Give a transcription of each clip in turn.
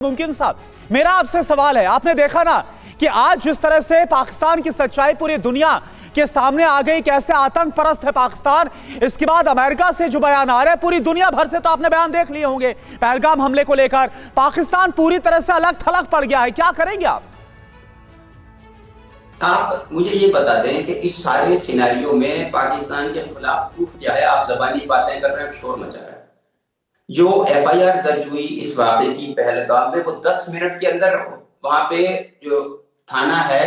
मुमकिन साहब, मेरा आपसे सवाल है, आपने देखा ना कि आज जिस तरह से पाकिस्तान की सच्चाई पूरी दुनिया के सामने आ गई, कैसे आतंक परस्त है पाकिस्तान। इसके बाद अमेरिका से जो बयान आ रहे हैं, पूरी दुनिया भर से तो आपने बयान देख लिए होंगे पहलगाम हमले को लेकर। पाकिस्तान पूरी तरह से अलग थलग पड़ गया है, क्या करेंगे आप? आप मुझे ये बता दें कि इस सारे सिनेरियो में पाकिस्तान के खिलाफ प्रूफ क्या है? आप जबानी बातें कर रहे हैं, शोर मचा रहे हैं। जो एफआईआर दर्ज हुई इस वाक़े की पहलगाम में, वो 10 मिनट के अंदर वहां पे जो थाना है,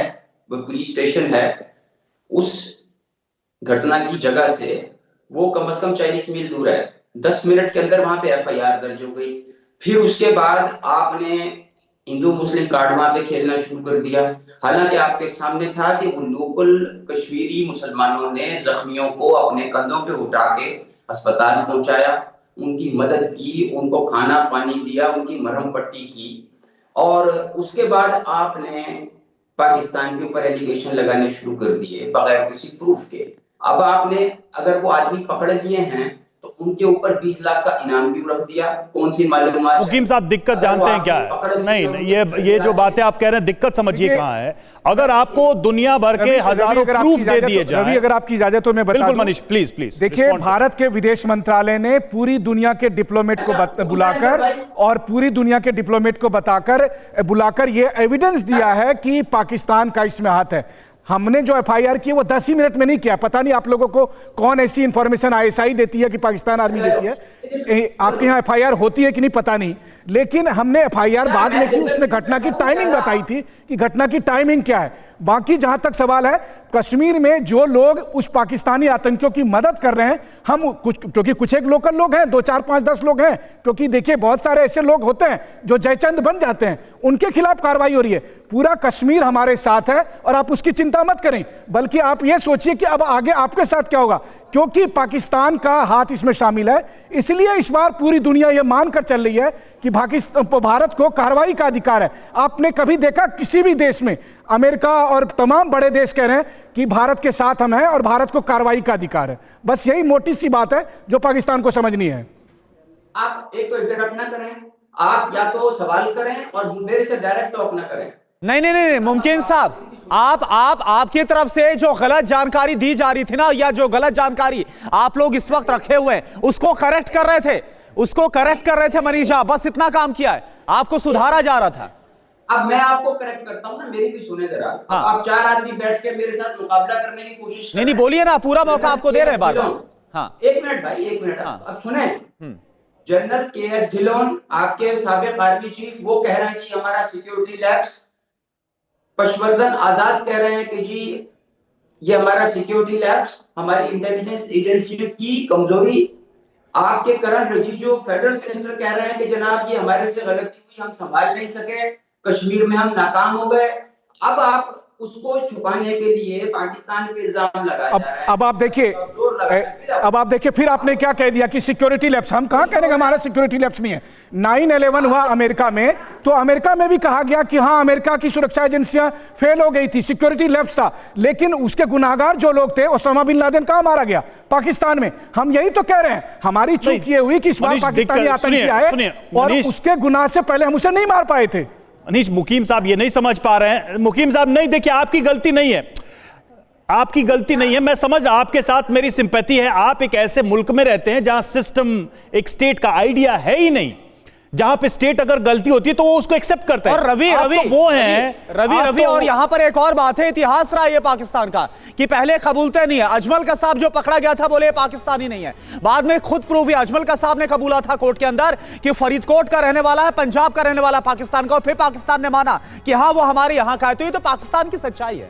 वो पुलिस स्टेशन है, उस घटना की जगह से वो कम से कम 40 मील दूर है। 10 मिनट के अंदर वहां पे एफआईआर दर्ज हो गई। फिर उसके बाद आपने हिंदू मुस्लिम कार्ड वहां पे खेलना शुरू कर दिया। हालांकि आपके सामने था कि वो लोकल कश्मीरी मुसलमानों ने जख्मियों को अपने कंधों पे उठा के अस्पताल पहुंचाया, उनकी मदद की, उनको खाना पानी दिया, उनकी मरहम पट्टी की। और उसके बाद आपने पाकिस्तान के ऊपर एलिगेशन लगाने शुरू कर दिए बगैर किसी प्रूफ के। अब आपने अगर वो आदमी पकड़ लिए हैं तो उनके ऊपर 20 लाख का इनाम भी रख दिया। कौन सी मालूमात? मुकीम साहब, दिक्कत जानते हैं क्या है? नहीं, ये जो बातें आप कह रहे हैं, दिक्कत समझिए कहाँ है। अगर आपको दुनिया भर के हजारों प्रूफ दे दिए जाए। रवि, अगर आपकी इजाजत तो मैं बता दूं। मनीष प्लीज देखिए, भारत के विदेश मंत्रालय ने पूरी दुनिया के डिप्लोमेट को बुलाकर और पूरी दुनिया के डिप्लोमेट को बुलाकर ये एविडेंस दिया है कि पाकिस्तान का इसमें हाथ है। हमने जो एफआईआर की वो 10 ही मिनट में नहीं किया। पता नहीं आप लोगों को कौन ऐसी इंफॉर्मेशन आईएसआई देती है कि पाकिस्तान आर्मी देती है, आपके यहाँ एफआईआर होती है कि नहीं पता नहीं, लेकिन हमने एफआईआर बाद में की। उसमें घटना की टाइमिंग बताई थी कि घटना की टाइमिंग क्या है। बाकी जहां तक सवाल है, कश्मीर में जो लोग उस पाकिस्तानी आतंकियों की मदद कर रहे हैं, हम कुछ, क्योंकि कुछ एक लोकल लोग हैं, 2 4 5 10 लोग हैं, क्योंकि देखिए बहुत सारे ऐसे लोग होते हैं जो जयचंद बन जाते हैं, उनके खिलाफ कार्रवाई हो रही है। पूरा कश्मीर हमारे साथ है और आप उसकी चिंता मत करें, बल्कि आप ये सोचिए कि अब आगे आपके साथ क्या होगा, क्योंकि पाकिस्तान का हाथ इसमें शामिल है। इसलिए इस बार पूरी दुनिया ये मानकर चल रही है कि भारत को कार्रवाई का अधिकार है। आपने कभी देखा किसी भी देश में? अमेरिका और तमाम बड़े देश कह रहे हैं कि भारत के साथ हम हैं और भारत को कार्रवाई का अधिकार है। बस यही मोटी सी बात है जो पाकिस्तान को समझनी है। आप एक तो इंटरप्ट ना करें, आप या तो सवाल करें और मेरे से डायरेक्ट टॉक ना करें। नहीं, मुमकिन साहब, आपकी तरफ से जो गलत जानकारी दी जा रही थी ना, या जो गलत जानकारी आप लोग इस वक्त रखे हुए हैं, उसको करेक्ट कर रहे थे मनीषा, बस इतना काम किया है, आपको सुधारा जा रहा था। अब मैं आपको करेक्ट करता हूं ना, मेरी भी सुने जरा। हाँ। आप 4 आदमी बैठ के मेरे साथ मुकाबला करने की कोशिश कर नहीं बोलिए ना, पूरा मौका आपको दे रहे हैं बार बार। हाँ, 1 मिनट भाई, 1 मिनट। हाँ। अब सुने, जनरल KS ढिल्लोन, आपके साबिक आर्मी चीफ, वो कह रहे हैं जी हमारा सिक्योरिटी लैब्स। पशवर्धन आजाद कह रहे हैं कि जी ये हमारा सिक्योरिटी लैब्स, हमारी इंटेलिजेंस एजेंसी की कमजोरी। आपके करण रिजिजू फेडरल मिनिस्टर कह रहे हैं कि जनाब ये हमारे से गलती हुई, हम संभाल नहीं सके, कश्मीर में हम नाकाम हो गए। अब आप उसको छुपाने के लिए पाकिस्तान पे इल्जाम लगाया जा रहा है। अब आप देखिए फिर आपने क्या कह दिया कि सिक्योरिटी लैब्स। हम कहां कह रहे हैं हमारा सिक्योरिटी लैब्स नहीं है। 9/11 हुआ अमेरिका में, तो अमेरिका में भी कहा गया कि हाँ, अमेरिका की सुरक्षा एजेंसियां फेल हो गई थी, सिक्योरिटी लैब्स था, लेकिन उसके गुनाहगार जो लोग थे, ओसामा बिन लादेन कहां मारा गया? पाकिस्तान में। हम यही तो कह रहे हैं, हमारी चूक ये हुई कि इस बार पाकिस्तानी आतंकी आए और उसके गुनाह से पहले हम उसे नहीं मार पाए थे। अनीश, मुकीम साहब ये नहीं समझ पा रहे हैं। मुकीम साहब, नहीं, देखिए आपकी गलती नहीं है, आपकी गलती नहीं है। मैं समझ, आपके साथ मेरी सिंपैथी है। आप एक ऐसे मुल्क में रहते हैं जहां सिस्टम, एक स्टेट का आइडिया है ही नहीं, जहां पे स्टेट अगर गलती होती है तो वो उसको एक्सेप्ट करता है। और रवि वो हैं रवि और यहां पर एक और बात है, इतिहास रहा है पाकिस्तान का कि पहले कबूलते नहीं है। अजमल कसाब जो पकड़ा गया था, बोले पाकिस्तानी नहीं है, बाद में खुद प्रूव हुआ, अजमल कसाब ने कबूला था कोर्ट के अंदर कि फरीदकोट का रहने वाला है, पंजाब का रहने वाला पाकिस्तान का, और फिर पाकिस्तान ने माना कि हाँ वो हमारे यहां का है। तो ये तो पाकिस्तान की सच्चाई है।